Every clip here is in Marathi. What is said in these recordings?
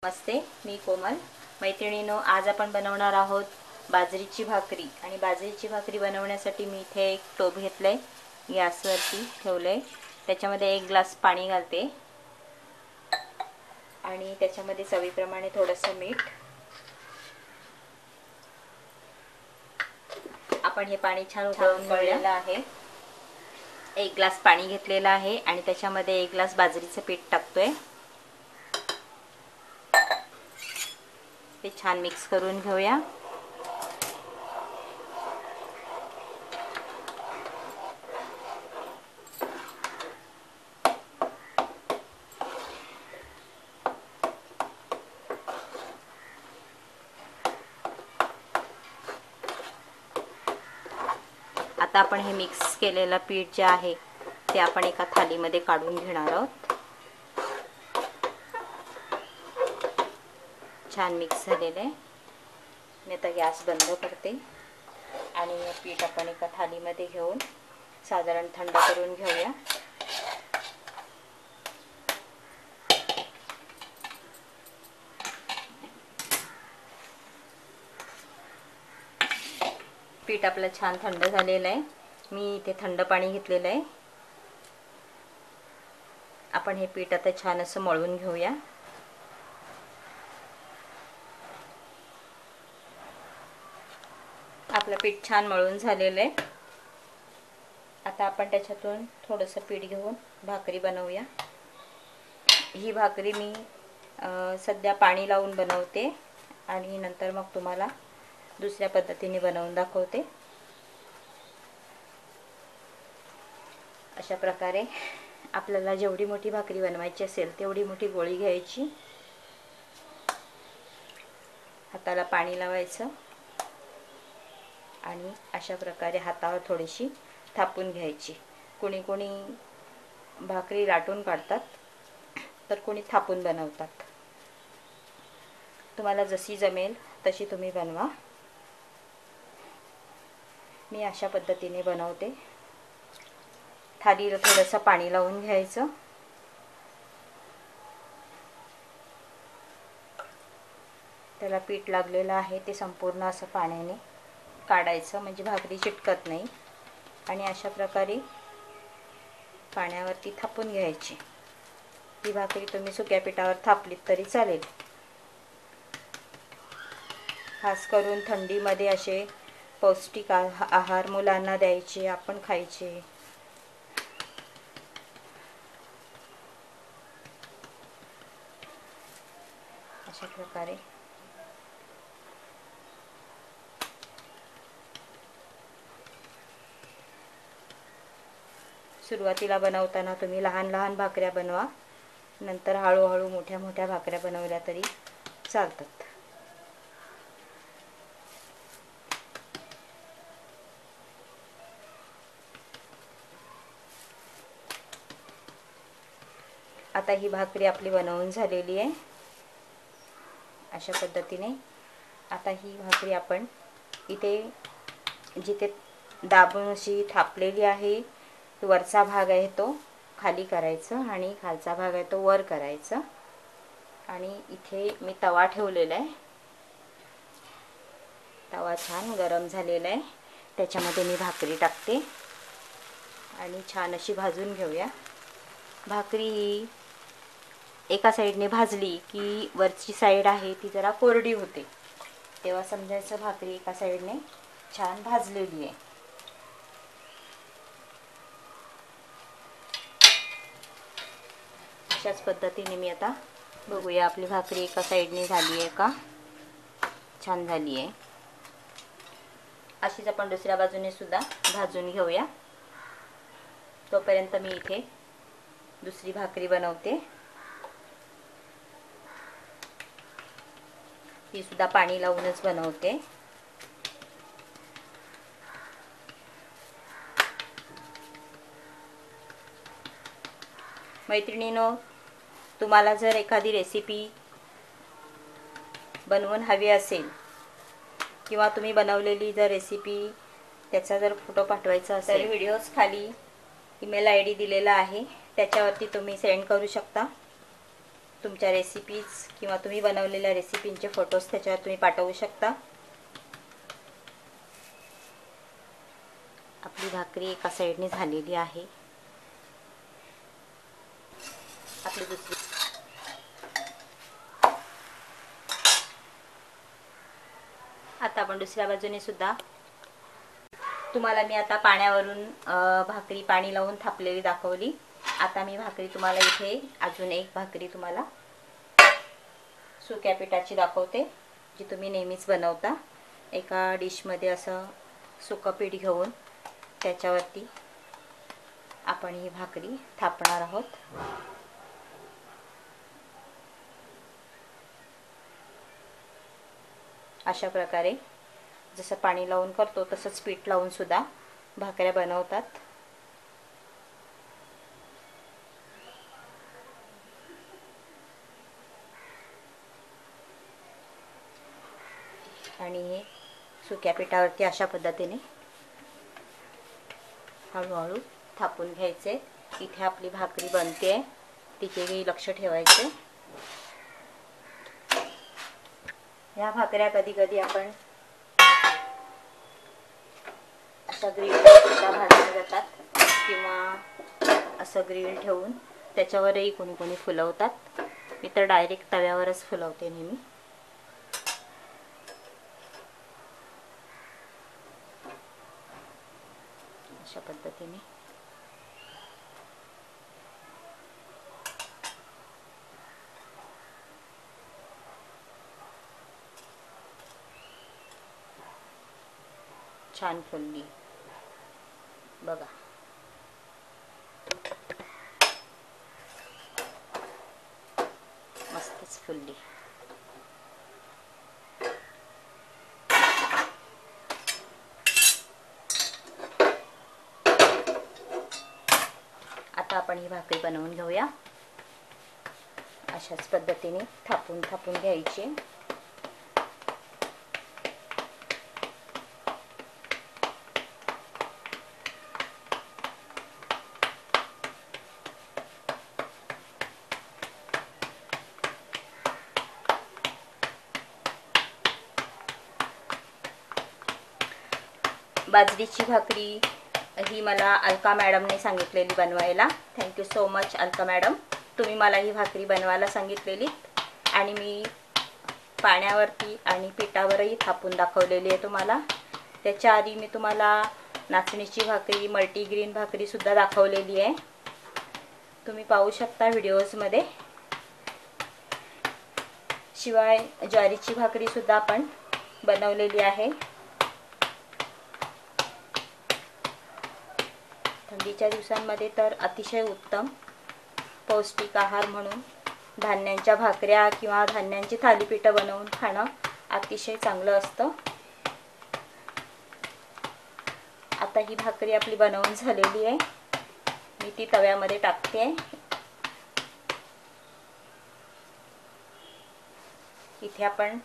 नमस्ते, मी कोमल. मैत्रिणींनो, आज आपण बनवणार आहोत बाजरीची भाकरी. आणि बाजरीची भाकरी बनवण्यासाठी मी इथे एक टोप घेतले, गॅसवरती ठेवले. त्याच्यामध्ये 1 ग्लास पाणी घालते आणि त्याच्यामध्ये चवीप्रमाणे थोडंसं मीठ. आपण हे पाणी छान उकळून घेतलेलं आहे. 1 ग्लास पाणी घेतलेलं आहे आणि त्याच्यामध्ये 1 ग्लास बाजरीचं पीठ टाकतोय. ते छान मिक्स करून घेऊया. आता आपण हे मिक्स केलेलं पीठ जे आहे ते आपण एका थालीमध्ये काढून घेणार आहोत. छान मिक्स झालेलं आहे. मी आता गॅस बंद करते आणि हे पीठ आपण एका थालीमध्ये घेऊन साधारण थंड करून घेऊया. पीठ आपलं छान थंड झालेलं आहे. मी इथे थंड पाणी घेतलेलं आहे. आपण हे पीठ आता छान असं मळून घेऊया. आपलं पीठ छान मळून झालेलं आहे. आता आपण त्याच्यातून थोडंसं पीठ घेऊन भाकरी बनवूया. ही भाकरी मी सध्या पाणी लावून बनवते आणि नंतर मग तुम्हाला दुसऱ्या पद्धतीने बनवून दाखवते. अशा प्रकारे आपल्याला जेवढी मोठी भाकरी बनवायची असेल तेवढी मोठी गोळी घ्यायची. हाताला पाणी लावायचं आणि अशा प्रकारे हातावर थोडीशी थापून घ्यायची. कोणी कोणी भाकरी लाटून काढतात, तर कोणी थापून बनवतात. तुम्हाला जशी जमेल तशी तुम्ही बनवा. मी अशा पद्धतीने बनवते. थालीला थोडंसं पाणी लावून घ्यायचं. त्याला पीठ लागलेलं आहे ते संपूर्ण असं पाण्याने काढायचं, म्हणजे भाकरी चिटकत नाही. आणि अशा प्रकारे पाण्यावरती थापून घ्यायची. ही भाकरी तुम्ही सुक्या पिठावर थापलीत तरी चालेल. खास करून थंडीमध्ये असे पौष्टिक आहार मुलांना द्यायचे, आपण खायचे. अशा प्रकारे सुरुवातीला बनवताना तुम्ही लहान लहान भाकऱ्या बनवा. नंतर हळूहळू मोठ्या मोठ्या भाकऱ्या बनवल्या तरी चालतात. आता ही भाकरी आपली बनवून झालेली आहे. अशा पद्धतीने आता ही भाकरी आपण इथे जिथे दाबून अशी थापलेली आहे, वरचा भाग आहे तो खाली करायचा आणि खालचा भाग आहे तो वर करायचा. आणि इथे मी तवा ठेवलेला आहे. तवा छान गरम झालेला आहे. त्याच्यामध्ये मी भाकरी टाकते आणि छान अशी भाजून घेऊया. भाकरी ही एका साईडने भाजली की वरची साईड आहे ती जरा कोरडी होते, तेव्हा समजायचं भाकरी एका साईडने छान भाजलेली आहे. अशाच पद्धतीने मी आता बघूया आपली भाकरी एका साईडने झाली आहे का. छान झाली आहे. अशीच आपण दुसऱ्या बाजूने सुद्धा भाजून घेऊया. तोपर्यंत मी इथे दुसरी भाकरी बनवते. ती सुद्धा पाणी लावूनच बनवते. मैत्रिणींनो, तुम्हाला जर एखादी रेसिपी बनवून हवी असेल किंवा तुम्ही बनवलेली जर रेसिपी त्याचा जर फोटो पाठवायचा असेल तर व्हिडिओज खाली ईमेल ID दिलेला आहे, त्याच्यावरती तुम्ही सेंड करू शकता. तुमच्या रेसिपीज किंवा तुम्ही बनवलेल्या रेसिपींचे फोटोज त्याच्यावर तुम्ही पाठवू शकता. आपली भाकरी एका साईडने झालेली आहे. आपली दुसरी आता आपण दुसऱ्या बाजूने सुद्धा तुम्हाला मी आता पाण्यावरून भाकरी पाणी लावून थापलेली दाखवली. आता मी भाकरी तुम्हाला इथे अजून एक भाकरी तुम्हाला सुक्या पिठाची दाखवते, जी तुम्ही नेहमीच बनवता. एका डिशमध्ये असं सुकं पीठ घेऊन त्याच्यावरती आपण ही भाकरी थापणार आहोत. अशा प्रकारे जसं पाणी लावून करतो तसंच पीठ लावून सुद्धा भाकऱ्या बनवतात. आणि हे सुक्या पिठावरती अशा पद्धतीने हळूहळू थापून घ्यायचे. इथे आपली भाकरी बनते, तिचेही लक्ष ठेवायचे. ह्या भाकऱ्या कधी कधी आपण अशा ग्रिलवर सुद्धा भाजल्या जातात किंवा असं ग्रिल ठेवून त्याच्यावरही कोणी कोणी फुलवतात. मी तर डायरेक्ट तव्यावरच फुलवते नेहमी. अशा पद्धतीने छान फुलली बघा. मस्तच फुलली. आता आपण ही भाकरी बनवून घेऊया. अशाच पद्धतीने थापून थापून घ्यायची. बाजरीची भाकरी ही मला अलका मॅडमने सांगितलेली बनवायला. Thank you so much Alka madam, तुम्ही मला ही भाकरी बनवायला सांगितलेली आणि मी पाण्यावरती आणि पिठावरही थापून दाखवलेली आहे तुम्हाला. त्याच्या आधी मी तुम्हाला नाचणीची भाकरी, मल्टीग्रेन भाकरी सुद्धा दाखवलेली आहे, तुम्ही पाहू शकता व्हिडिओजमध्ये. शिवाय ज्वारीची भाकरी सुद्धा आपण बनवलेली आहे. थंडीच्या दिवसांमध्ये तर अतिशय उत्तम पौष्टिक आहार म्हणून धान्यांच्या भाकऱ्या किंवा धान्यांची थालीपीठं बनवून खाणं अतिशय चांगलं असतं. आता ही भाकरी आपली बनवून झालेली आहे. मी ती तव्यामध्ये टाकते. इथे आपण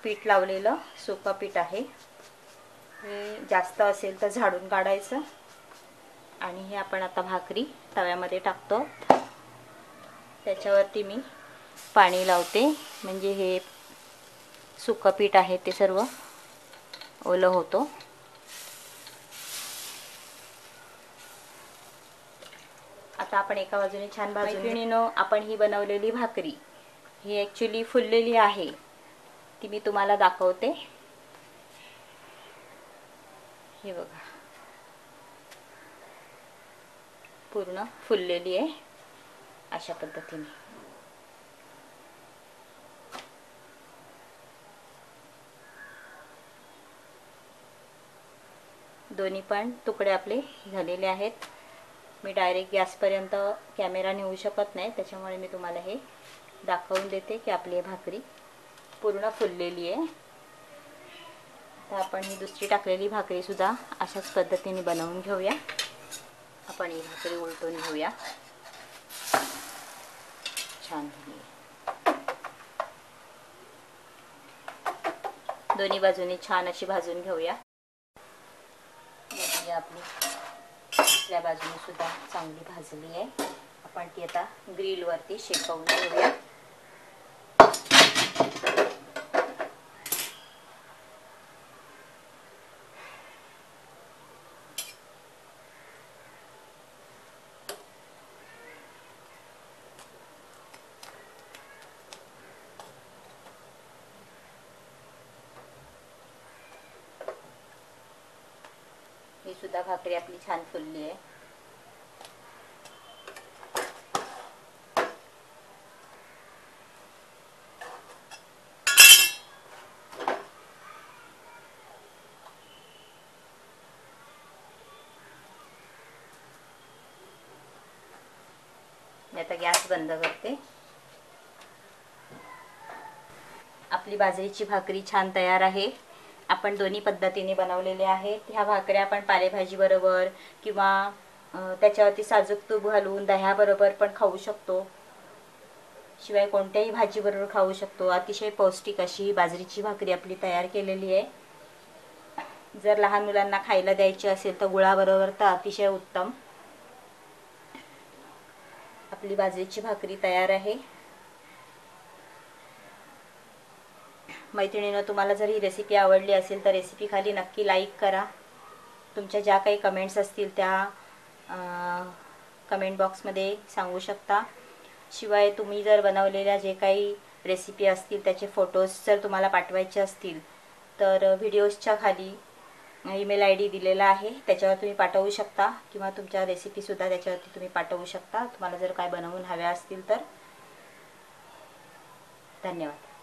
पीठ लावलेलं सुकं पीठ आहे. हे जास्त असेल तर झाडून काढायचं. आणि हे आपण आता भाकरी तव्यामध्ये टाकतो. त्याच्यावरती मी पाणी लावते, म्हणजे हे सुकं पीठ आहे ते सर्व ओलं होतो. आता आपण एका बाजूने छान भाजून आपण ही बनवलेली भाकरी ही ॲक्च्युली फुललेली आहे, ती मी तुम्हाला दाखवते. हे बघा, पूर्ण फुललेली आहे अशा पद्धतीने. दोन्ही पण तुकडे आपले झालेले आहेत. मी डायरेक्ट गॅसपर्यंत कॅमेरा नेऊ शकत नाही, त्याच्यामुळे मी तुम्हाला हे दाखवून देते की आपली भाकरी पूर्ण फुललेली आहे. तर आपण ही दुसरी टाकलेली भाकरी सुद्धा अशाच पद्धतीने बनवून घेऊया. आपण ही भाकरी उलटून घेऊया. छान झाली. दोन्ही बाजूनी छान अशी भाजून घेऊया. आपली दुसऱ्या बाजूने सुद्धा चांगली भाजली आहे. आपण ती आता ग्रिल वरती शेकवून घेऊया. सुद्धा भाकरी आपली छान फुलली आहे. मी आता गॅस बंद करते. आपली बाजरीची भाकरी छान तयार आहे. आपण दोन्ही पद्धतीने बनवलेले आहेत. ह्या भाकऱ्या आपण पालेभाजी बरोबर किंवा त्याच्यावरती साजूक तूप घालून दह्याबरोबर पण खाऊ शकतो. शिवाय कोणत्याही भाजीबरोबर खाऊ शकतो. अतिशय पौष्टिक अशी बाजरीची भाकरी आपली तयार केलेली आहे. जर लहान मुलांना खायला द्यायची असेल तर गुळाबरोबर तर अतिशय उत्तम. आपली बाजरीची भाकरी तयार आहे. मैत्रिणींनो, तुम्हाला जर ही रेसिपी आवडली असेल तर रेसिपी खाली नक्की लाईक करा. तुमच्या ज्या काही कमेंट्स असतील त्या कमेंट बॉक्समध्ये सांगू शकता. शिवाय तुम्ही जर बनवलेल्या जे काही रेसिपी असतील त्याचे फोटोज जर तुम्हाला पाठवायचे असतील तर व्हिडिओजच्या खाली ईमेल ID दिलेला आहे, त्याच्यावर तुम्ही पाठवू शकता किंवा तुमच्या रेसिपीसुद्धा त्याच्यावरती तुम्ही पाठवू शकता, तुम्हाला जर काय बनवून हव्या असतील तर. धन्यवाद.